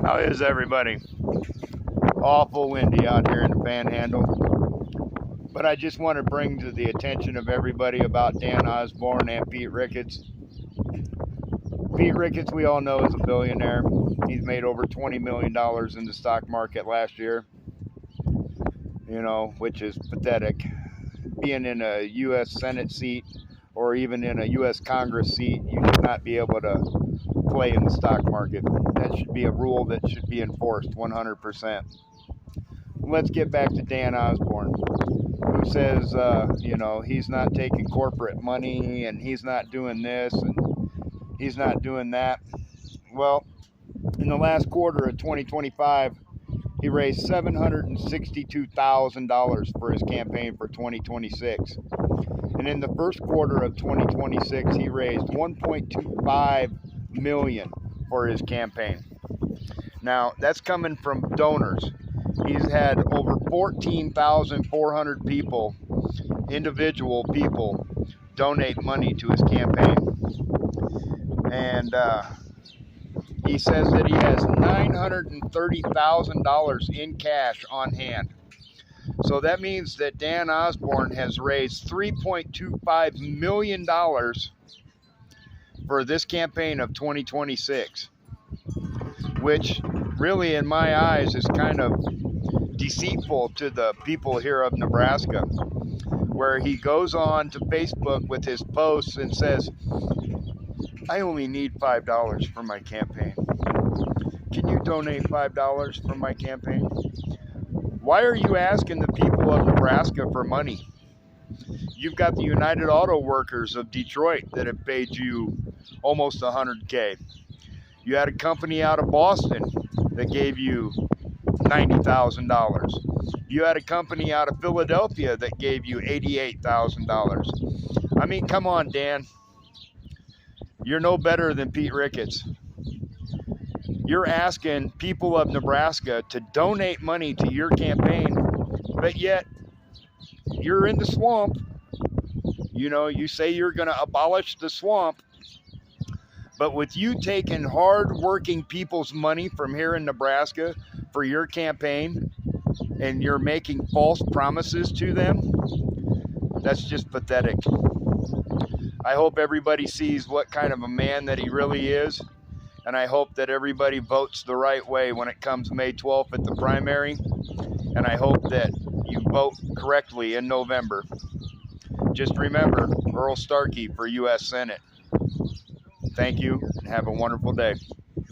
How is everybody? Awful windy out here in the Panhandle. But I just want to bring to the attention of everybody about Dan Osborn and Pete Ricketts. Pete Ricketts, we all know, is a billionaire. He's made over $20 million in the stock market last year, which is pathetic. Being in a U.S. Senate seat or even in a U.S. Congress seat, you should not be able to play in the stock market. That should be a rule that should be enforced 100%. Let's get back to Dan Osborn, who says, he's not taking corporate money and he's not doing this and he's not doing that. Well, in the last quarter of 2025, he raised $762,000 for his campaign for 2026. And in the first quarter of 2026, he raised $1.25 million for his campaign. Now, that's coming from donors. He's had over 14,400 people, individual people, donate money to his campaign. And he says that he has $930,000 in cash on hand. So that means that Dan Osborn has raised $3.25 million for this campaign of 2026, which really, in my eyes, is kind of deceitful to the people here of Nebraska, where he goes on to Facebook with his posts and says, I only need $5 for my campaign. Can you donate $5 for my campaign? Why are you asking the people of Nebraska for money? You've got the United Auto Workers of Detroit that have paid you almost $100K. You had a company out of Boston that gave you $90,000. You had a company out of Philadelphia that gave you $88,000. I mean, come on, Dan. You're no better than Pete Ricketts. You're asking people of Nebraska to donate money to your campaign, but yet you're in the swamp. You say you're going to abolish the swamp, but with you taking hard-working people's money from here in Nebraska for your campaign, and you're making false promises to them, that's just pathetic. I hope everybody sees what kind of a man that he really is, and I hope that everybody votes the right way when it comes May 12th at the primary, and I hope that you vote correctly in November. Just remember, Earl Starkey for U.S. Senate. Thank you, and have a wonderful day.